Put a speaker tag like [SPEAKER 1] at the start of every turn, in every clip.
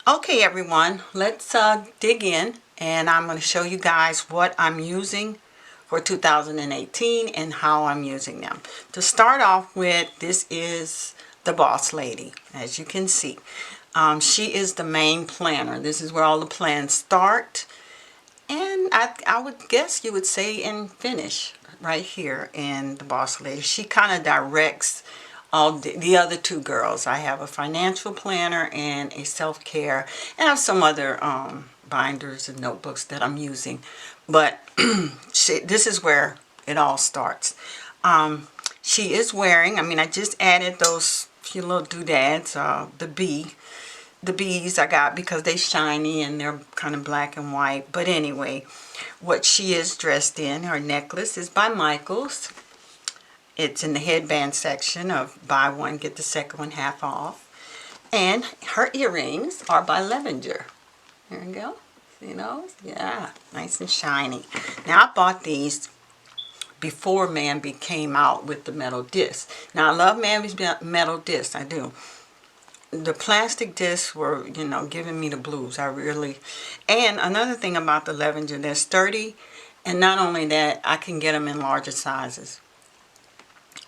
[SPEAKER 1] Okay, everyone, let's dig in, and I'm going to show you guys what I'm using for 2018 and how I'm using them. To start off with, this is the Boss Lady, as you can see. She is the main planner. This is where all the plans start, and I would guess you would say and finish right here in the Boss Lady. She kind of directs all the other two girls. I have a financial planner and a self-care, and I have some other binders and notebooks that I'm using. But this is where it all starts. She is wearing, I just added those few little doodads, the bees I got because they shiny and they're kind of black and white. But anyway, what she is dressed in, her necklace is by Michaels. It's in the headband section of buy one, get the second one half off. And her earrings are by Levenger. There you go. See those? Yeah, nice and shiny. Now, I bought these before Mamby came out with the metal disc. Now, I love Mamby's metal disc. I do. The plastic discs were, giving me the blues. I really... And another thing about the Levenger, they're sturdy. And not only that, I can get them in larger sizes.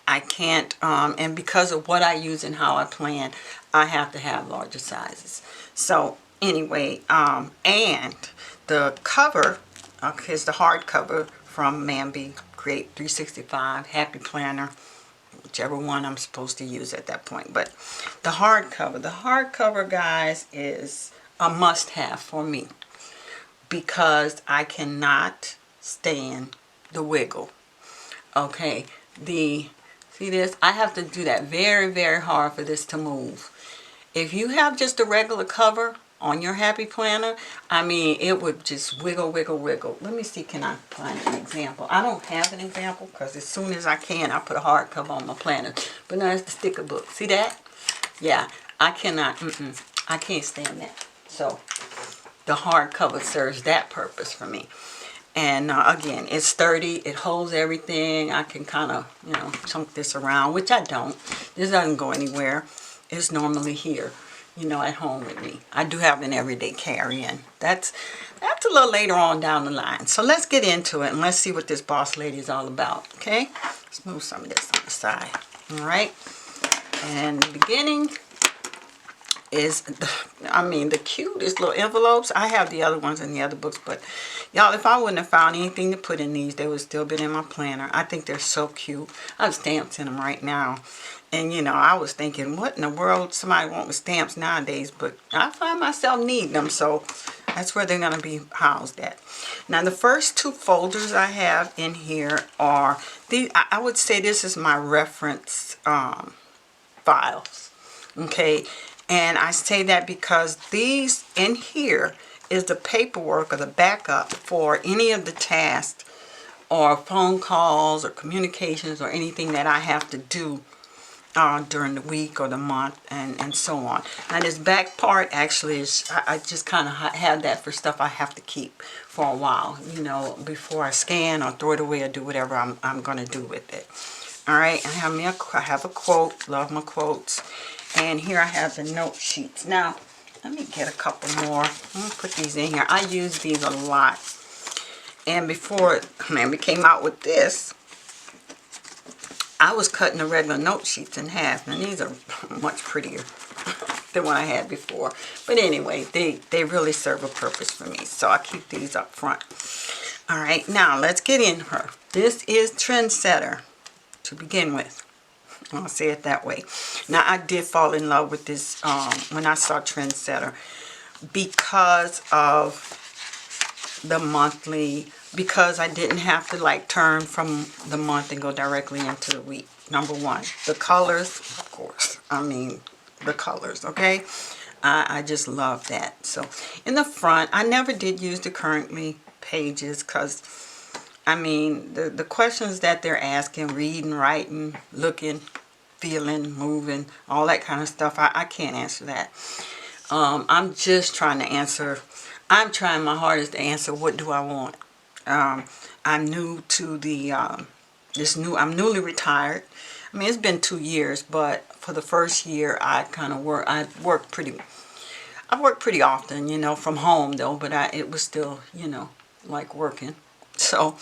[SPEAKER 1] I can't, and because of what I use and how I plan, I have to have larger sizes. So anyway, and the cover is the hard cover from Mamby Create 365 Happy Planner, whichever one I'm supposed to use at that point. But the hardcover, guys, is a must-have for me because I cannot stand the wiggle. Okay, see this? I have to do that very, very hard for this to move. If you have just a regular cover on your Happy Planner, it would just wiggle, wiggle, wiggle. Let me see, can I find an example? I don't have an example because as soon as I can, I put a hard cover on my planner. But now it's the sticker book. See that? Yeah, I cannot, I can't stand that. So the hard cover serves that purpose for me. And again, it's sturdy. It holds everything. I can kind of, chunk this around, which I don't. This doesn't go anywhere. It's normally here, at home with me. I do have an everyday carry-in. That's a little later on down the line. So let's get into it and let's see what this Boss Lady is all about, okay? Let's move some of this on the side, all right? And the beginning is the cutest little envelopes. I have the other ones in the other books, but y'all, if I wouldn't have found anything to put in these, they would still been in my planner. I think they're so cute. I have stamps in them right now, and I was thinking, what in the world somebody want with stamps nowadays? But I find myself needing them, so that's where they're going to be housed at. Now, the first two folders I have in here are these. I would say this is my reference files, okay? And I say that because these in here is the paperwork or the backup for any of the tasks or phone calls or communications or anything that I have to do during the week or the month and so on. Now this back part actually is, I just kind of have that for stuff I have to keep for a while, before I scan or throw it away or do whatever I'm going to do with it. All right, I have a quote, love my quotes. And here I have the note sheets. Now, let me get a couple more. I'm going to put these in here. I use these a lot. And before Mammy came out with this, I was cutting the regular note sheets in half. And these are much prettier than what I had before. But anyway, they really serve a purpose for me. So I keep these up front. All right, now let's get in her. This is Trendsetter to begin with. I'll say it that way. Now, I did fall in love with this when I saw Trendsetter because of the monthly, because I didn't have to turn from the month and go directly into the week. Number one, the colors, of course. The colors, okay? I just love that. So, in the front, I never did use the currently pages because the questions that they're asking, reading, writing, looking, feeling, moving, all that kind of stuff, I can't answer that. I'm just trying to answer, I'm trying my hardest to answer, what do I want? I'm new to the, I'm newly retired. It's been 2 years, but for the first year, I worked pretty, I work pretty often, you know, from home though, but it was still, you know, like working. So,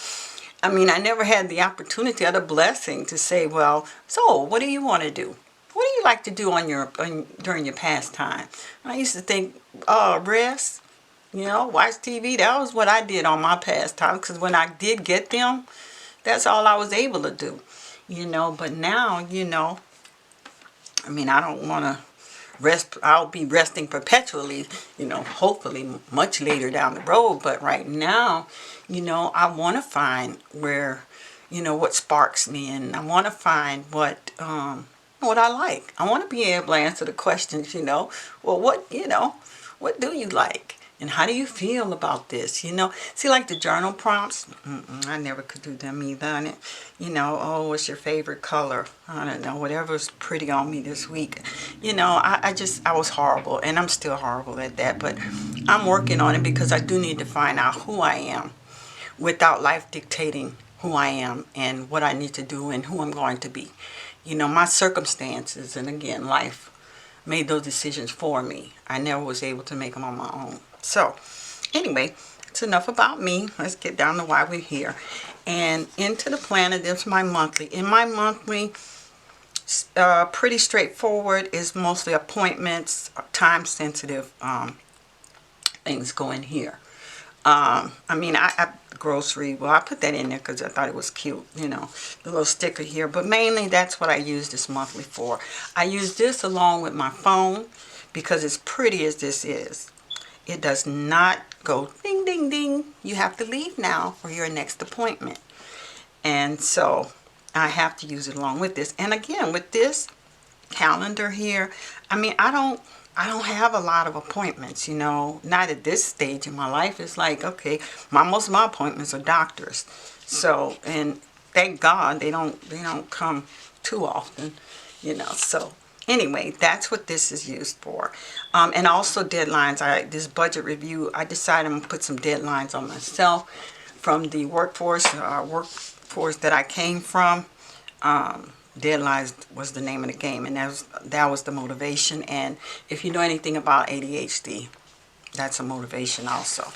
[SPEAKER 1] I mean, I never had the opportunity or the blessing to say, well, so what do you want to do? What do you like to do during your pastime? I used to think, rest, you know, watch TV. That was what I did on my pastime, because when I did get them, that's all I was able to do, you know. But now, you know, I mean, I don't want to rest. I'll be resting perpetually, you know, hopefully much later down the road. But right now, you know, I want to find where, you know, what sparks me, and I want to find what I like. I want to be able to answer the questions, you know, well, what do you like? And how do you feel about this? You know, see, like the journal prompts, I never could do them either. And it, you know, oh, what's your favorite color? I don't know, whatever's pretty on me this week. You know, I was horrible, and I'm still horrible at that. But I'm working on it, because I do need to find out who I am without life dictating who I am and what I need to do and who I'm going to be. You know, my circumstances, and again, life made those decisions for me. I never was able to make them on my own. So, anyway, it's enough about me. Let's get down to why we're here. And into the planner, this is my monthly. In my monthly, pretty straightforward, is mostly appointments, time-sensitive things go in here. I mean, I grocery, well, I put that in there because I thought it was cute, you know, the little sticker here. But mainly, that's what I use this monthly for. I use this along with my phone, because as pretty as this is, it does not go ding, ding, ding. You have to leave now for your next appointment. And so I have to use it along with this. And again, with this calendar here, I mean, I don't have a lot of appointments, you know, not at this stage in my life. It's like, okay, most of my appointments are doctors. So, and thank God they don't come too often, you know. So anyway, that's what this is used for. And also deadlines. This budget review, I decided I'm gonna put some deadlines on myself from the workforce that I came from. Deadlines was the name of the game, and that was the motivation. And if you know anything about ADHD, that's a motivation also.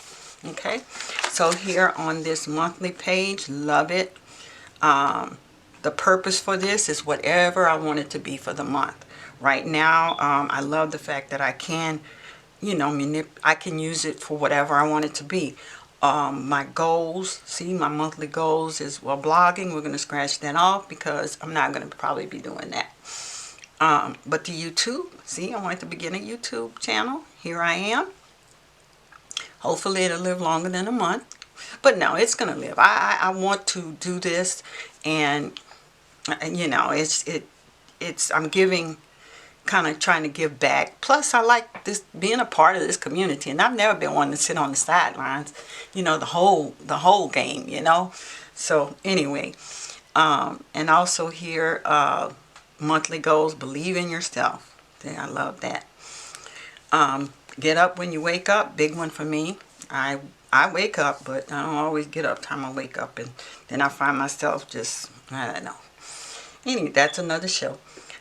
[SPEAKER 1] Okay, so here on this monthly page, love it. The purpose for this is whatever I want it to be for the month. Right now, I love the fact that I can, you know, I can use it for whatever I want it to be. My goals, see, my monthly goals is, well, blogging, we're going to scratch that off because I'm not going to probably be doing that. But the YouTube, see, I wanted to begin a YouTube channel. Here I am. Hopefully it'll live longer than a month. But no, it's going to live. I want to do this, and you know, I'm giving, kind of trying to give back. Plus, I like this, being a part of this community, and I've never been one to sit on the sidelines, you know, the whole game, you know. So anyway, and also here, monthly goals: believe in yourself. Yeah, I love that. Get up when you wake up, big one for me. I wake up, but I don't always get up time I wake up, and then I find myself just, I don't know. Anyway, that's another show.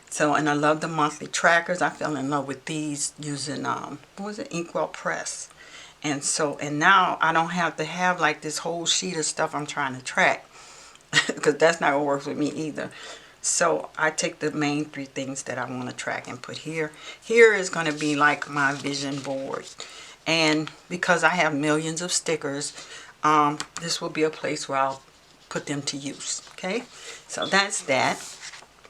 [SPEAKER 1] So, and I love the monthly trackers. I fell in love with these using, what was it, Inkwell Press. And so, and now I don't have to have like this whole sheet of stuff I'm trying to track, because that's not going to work with me either. So I take the main 3 things that I want to track and put here. Here is going to be like my vision board. And because I have millions of stickers, this will be a place where I'll put them to use. Okay, so that's that.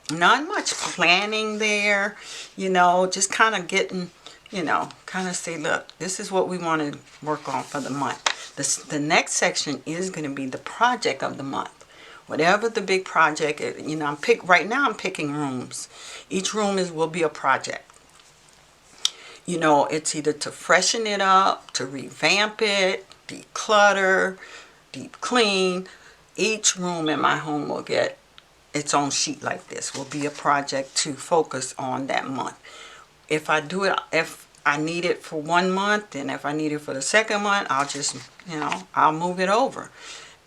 [SPEAKER 1] Not much planning there, you know, just kind of getting, you know, kind of say, look, this is what we want to work on for the month. The next section is going to be the project of the month. Whatever the big project is, you know, right now I'm picking rooms. Each room will be a project. You know, it's either to freshen it up, to revamp it, declutter, deep clean. Each room in my home will get its own sheet like this. Will be a project to focus on that month. If I do it, if I need it for 1 month, and if I need it for the second month, I'll just, you know, I'll move it over.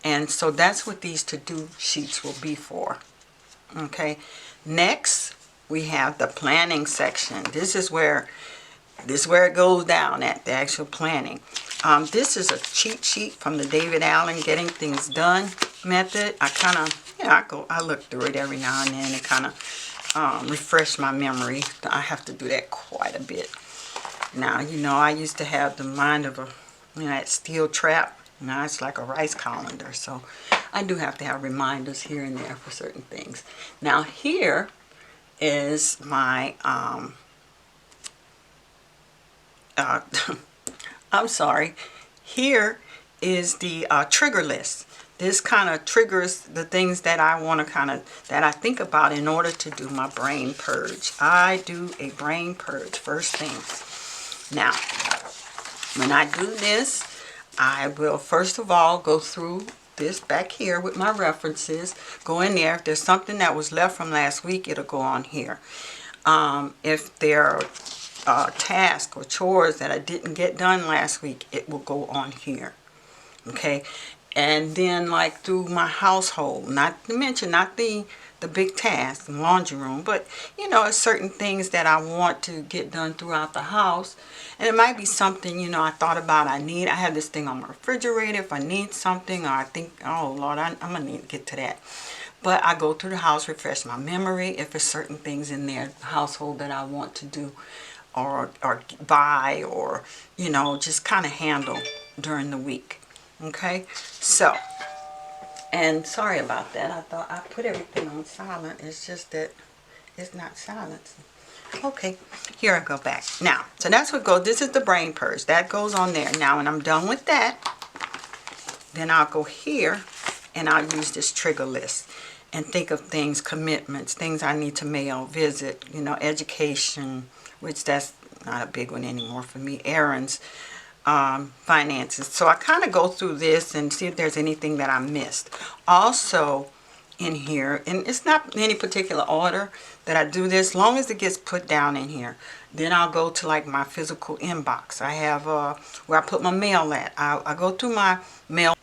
[SPEAKER 1] And so that's what these to-do sheets will be for. Okay. Next, we have the planning section. This is where this is where it goes down at the actual planning. This is a cheat sheet from the David Allen Getting Things Done method. I kind of, I look through it every now and then and kind of refresh my memory. I have to do that quite a bit. Now, I used to have the mind of a, that steel trap. Now it's like a rice colander. So I do have to have reminders here and there for certain things. Now here is my, I'm sorry, here is the trigger list. This kind of triggers the things that I want to that I think about in order to do my brain purge. I do a brain purge first thing. Now, when I do this, I will first of all go through this back here with my references. Go in there. If there's something that was left from last week, it'll go on here. If there are tasks or chores that I didn't get done last week, it will go on here. Okay, and then like through my household, not to mention not the big tasks, the laundry room, but certain things that I want to get done throughout the house. And it might be something I thought about I have this thing on my refrigerator if I need something, or I think, oh Lord, I'm gonna need to get to that. But I go through the house, refresh my memory if there's certain things in there, the household that I want to do or buy, or just kind of handle during the week. Okay, so, and sorry about that, I thought I put everything on silent. It's just that it's not silent. Okay, here I go back. Now, so that's what goes, this is the brain purge. That goes on there. Now, when I'm done with that, then I'll go here and I'll use this trigger list and think of things, commitments, things I need to mail, visit, education, which that's not a big one anymore for me, errands, finances. So I kind of go through this and see if there's anything that I missed. Also in here, and it's not in any particular order that I do this, long as it gets put down in here. Then I'll go to like my physical inbox. I have where I put my mail at. I go through my mail.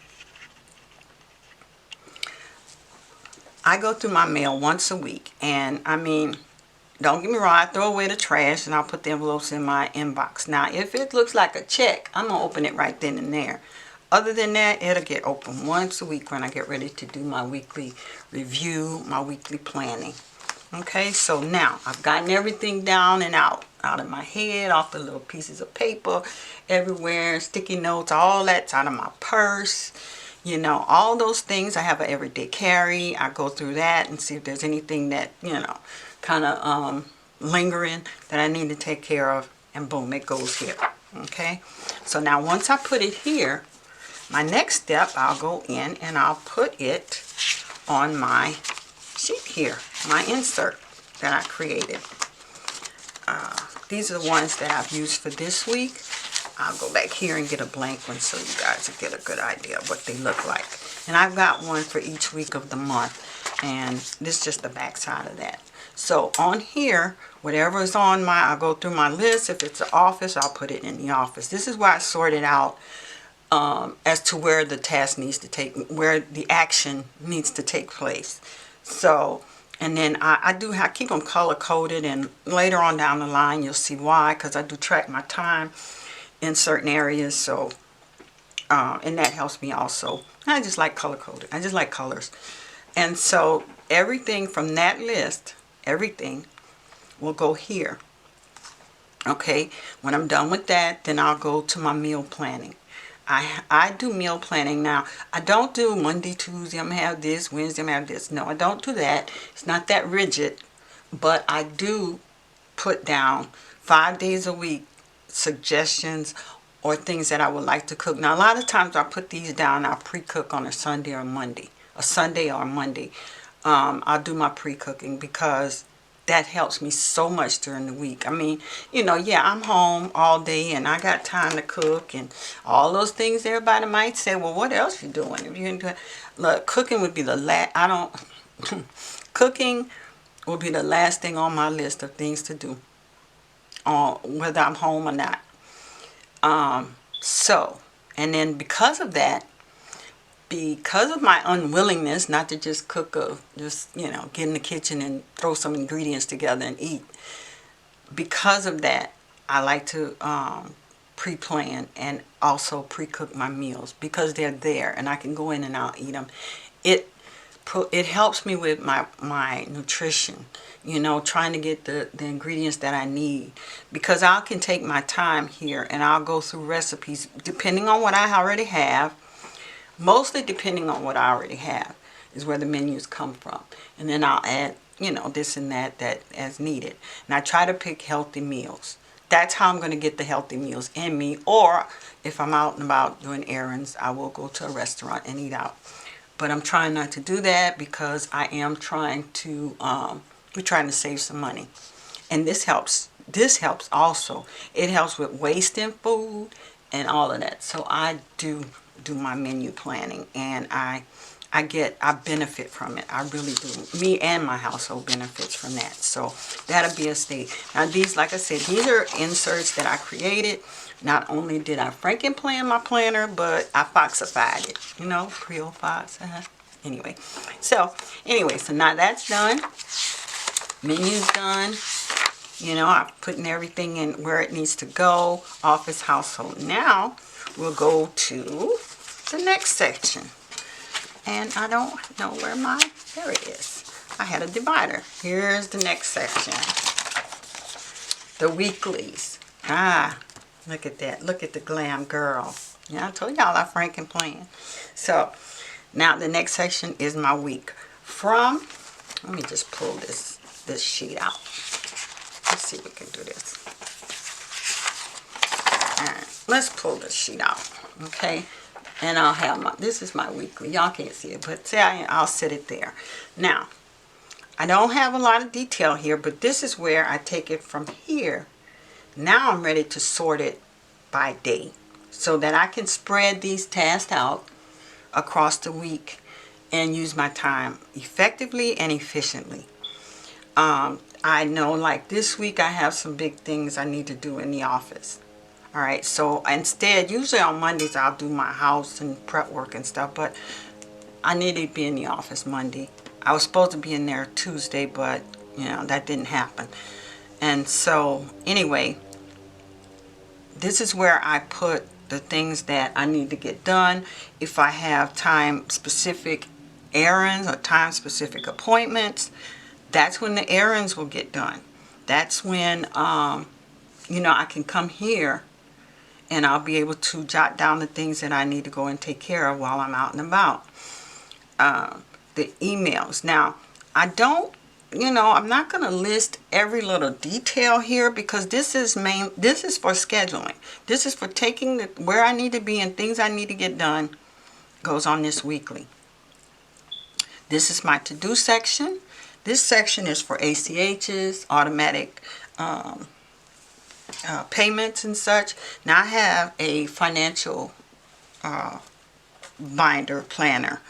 [SPEAKER 1] I go through my mail once a week, and I mean, don't get me wrong, I throw away the trash and I'll put the envelopes in my inbox. Now, if it looks like a check, I'm going to open it right then and there. Other than that, it'll get open once a week when I get ready to do my weekly review, my weekly planning. Okay, so now I've gotten everything down and out of my head, off the little pieces of paper everywhere, sticky notes, all that's out of my purse. All those things. I have an everyday carry. I go through that and see if there's anything that, kind of lingering that I need to take care of, and boom, it goes here. Okay, so now once I put it here, my next step, I'll go in and I'll put it on my sheet here, my insert that I created. These are the ones that I've used for this week. I'll go back here and get a blank one so you guys will get a good idea of what they look like. And I've got one for each week of the month, and this is just the back side of that. So on here, whatever is on I'll go through my list. If it's an office, I'll put it in the office. This is why I sorted out as to where the task needs to where the action needs to take place. So, and then I keep them color coded, and later on down the line you'll see why, because I do track my time in certain areas. So, and that helps me also. I just like color coded. I just like colors. And so everything from that list, everything will go here. Okay, when I'm done with that, then I'll go to my meal planning. I do meal planning now. I don't do Monday, Tuesday, I'm going to have this, Wednesday, I'm going to have this. No, I don't do that. It's not that rigid. But I do put down 5 days a week suggestions or things that I would like to cook. Now, a lot of times I put these down. I'll pre-cook on a Sunday or Monday. I'll do my pre-cooking because that helps me so much during the week. I mean, yeah, I'm home all day and I got time to cook and all those things. Everybody might say, well, what else you doing? If you do, look, cooking would be the last. Cooking will be the last thing on my list of things to do, whether I'm home or not. So, and then because of that, because of my unwillingness not to just cook get in the kitchen and throw some ingredients together and eat, because of that, I like to pre-plan and also pre-cook my meals because they're there and I can go in and I'll eat them. It it helps me with my nutrition, you know, trying to get the ingredients that I need, because I can take my time here and I'll go through recipes depending on what I already have. Mostly depending on what I already have is where the menus come from. And then I'll add, you know, this and that as needed. And I try to pick healthy meals. That's how I'm going to get the healthy meals in me. Or if I'm out and about doing errands, I will go to a restaurant and eat out. But I'm trying not to do that because I am trying to, we're trying to save some money. And this helps. This helps also. It helps with wasting food and all of that. So I do my menu planning, and I benefit from it. I really do. Me and my household benefits from that. So that'll be a state. Now these, like I said, these are inserts that I created. Not only did I Franken-plan my planner, but I foxified it. You know, Creole Fox. Anyway, so now that's done. Menu's done. You know, I'm putting everything in where it needs to go. Office, household. Now we'll go to the next section. And I don't know where there it is. I had a divider. Here's the next section. The weeklies. Look at that. Look at the glam girl. Yeah, I told y'all I Franken-plan. So now the next section is my week. Let me just pull this sheet out. Let's see if we can do this. Alright, let's pull this sheet out. Okay. And I'll have this is my weekly. Y'all can't see it, but say I'll set it there. Now, I don't have a lot of detail here, but this is where I take it from here. Now I'm ready to sort it by day so that I can spread these tasks out across the week and use my time effectively and efficiently. I know, like this week I have some big things I need to do in the office. Alright, so instead, usually on Mondays I'll do my house and prep work and stuff, but I need to be in the office Monday. I was supposed to be in there Tuesday, but, you know, that didn't happen. And so, anyway, this is where I put the things that I need to get done. If I have time-specific errands or time-specific appointments, that's when the errands will get done. That's when, you know, I can come here and I'll be able to jot down the things that I need to go and take care of while I'm out and about. The emails. Now, I don't, you know, I'm not going to list every little detail here because this is for scheduling. This is for taking where I need to be and things I need to get done goes on this weekly. This is my to-do section. This section is for ACHs, automatic payments and such. Now I have a financial binder planner,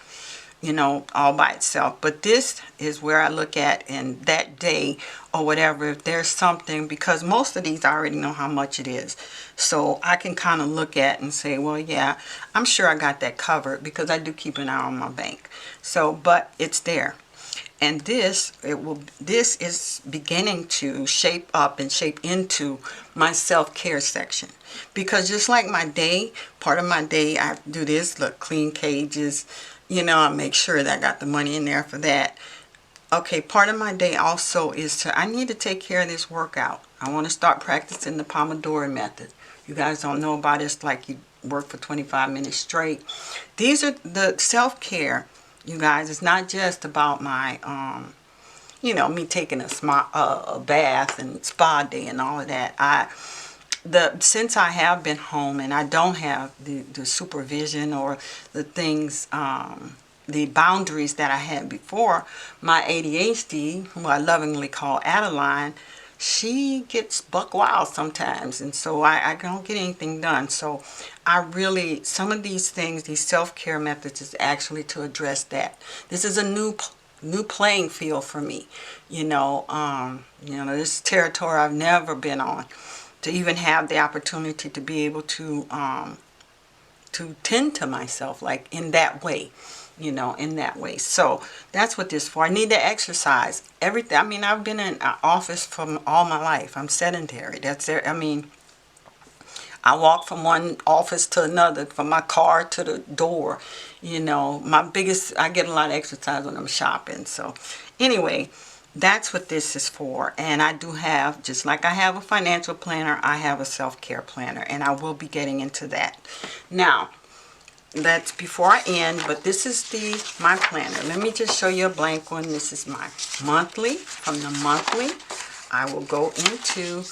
[SPEAKER 1] you know, all by itself. But this is where I look at in that day or whatever, if there's something, because most of these I already know how much it is. So I can kind of look at and say, well, yeah, I'm sure I got that covered because I do keep an eye on my bank. So, but it's there. And this is beginning to shape up and shape into my self-care section. Because just like my day, part of my day, I do this, look, clean cages, you know, I make sure that I got the money in there for that. Okay, part of my day also is I need to take care of this workout. I want to start practicing the Pomodoro method. You guys don't know about it. It's like you work for 25 minutes straight. These are the self-care. You guys, it's not just about my, you know, me taking a bath and spa day and all of that. Since I have been home and I don't have the supervision or the things, the boundaries that I had before, my ADHD, who I lovingly call Adeline, she gets buck wild sometimes, and so I don't get anything done. So I really, some of these things, these self-care methods is actually to address that. This is a new playing field for me. You know, this territory I've never been on, to even have the opportunity to be able to tend to myself like in that way. You know, in that way. So that's what this is for. I need to exercise everything. I mean, I've been in an office for all my life. I'm sedentary. That's there. I mean, I walk from one office to another, from my car to the door. You know, I get a lot of exercise when I'm shopping. So anyway, that's what this is for. And I do have, just like I have a financial planner, I have a self-care planner, and I will be getting into that. Now, that's before I end, but this is my planner. Let me just show you a blank one. This is my monthly. From the monthly, I will go into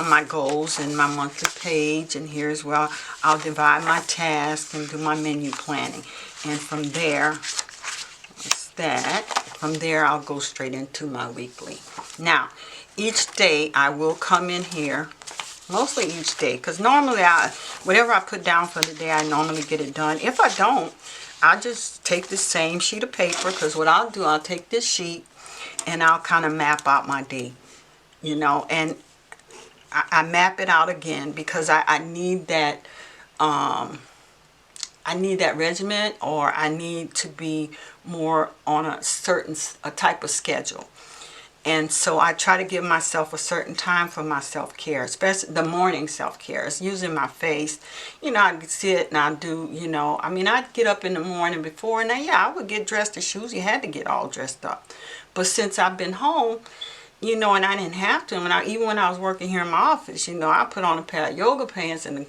[SPEAKER 1] my goals and my monthly page, and here's where I'll divide my tasks and do my menu planning. And from there, what's that? From there, I'll go straight into my weekly. Now, each day I will come in here, mostly each day, because normally whatever I put down for the day, I normally get it done. If I don't, I'll just take the same sheet of paper, because what I'll do, I'll take this sheet and I'll kind of map out my day, and I map it out again because I need that regiment, or I need to be more on a type of schedule. And so I try to give myself a certain time for my self-care, especially the morning self-care. It's using my face. I sit and I do, I'd get up in the morning before, and I would get dressed. The shoes, you had to get all dressed up. But since I've been home, and I didn't have to. Even when I was working here in my office, I put on a pair of yoga pants, and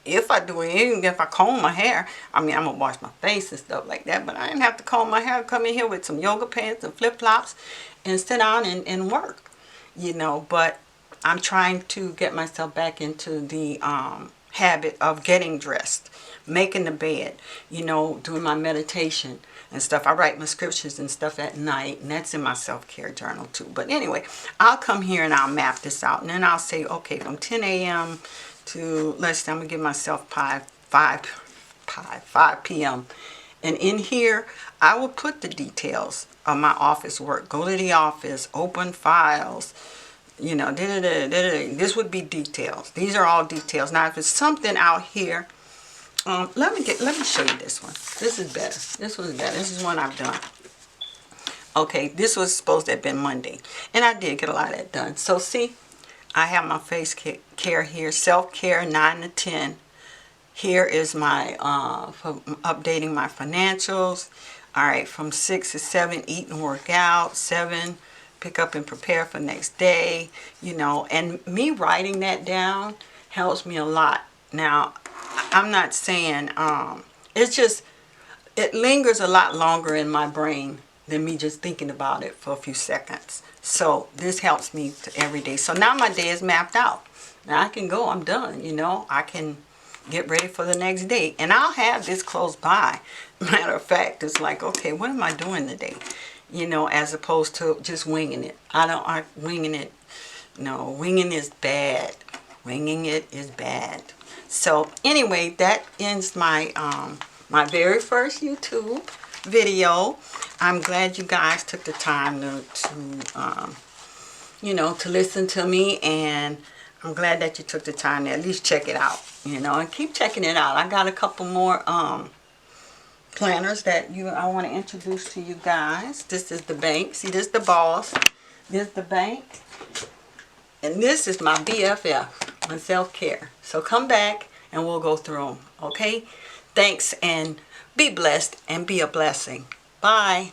[SPEAKER 1] if I do it, even if I comb my hair, I'm going to wash my face and stuff like that, but I didn't have to comb my hair. Come in here with some yoga pants and flip-flops and sit down and work, but I'm trying to get myself back into the habit of getting dressed, making the bed, doing my meditation and stuff. I write my scriptures and stuff at night, and that's in my self-care journal too. But anyway, I'll come here and I'll map this out, and then I'll say, okay, from 10 a.m. to, let's say, I'm going to give myself 5 p.m. And in here, I will put the details of my office work. Go to the office, open files, this would be details. These are all details. Now, if it's something out here, let me show you this one. This is better. This one's better. This is one I've done. Okay, this was supposed to have been Monday, and I did get a lot of that done. So see, I have my face care here, self-care 9 to 10. Here is my for updating my financials. All right, from 6 to 7, eat and work out. 7, pick up and prepare for next day. And me writing that down helps me a lot. Now, I'm not saying, it lingers a lot longer in my brain than me just thinking about it for a few seconds. So this helps me every day. So now my day is mapped out. Now I can go, I'm done, I can get ready for the next day. And I'll have this close by. Matter of fact, it's like, okay, what am I doing today? As opposed to just winging it. Winging it. No, winging is bad. Winging it is bad. So anyway, that ends my my very first YouTube video. I'm glad you guys took the time to listen to me, and I'm glad that you took the time to at least check it out, and keep checking it out. I got a couple more planners that I want to introduce to you guys. This is the bank. See, this is the boss. This is the bank. And this is my BFF, my self-care. So come back and we'll go through them, okay? Thanks, and be blessed and be a blessing. Bye.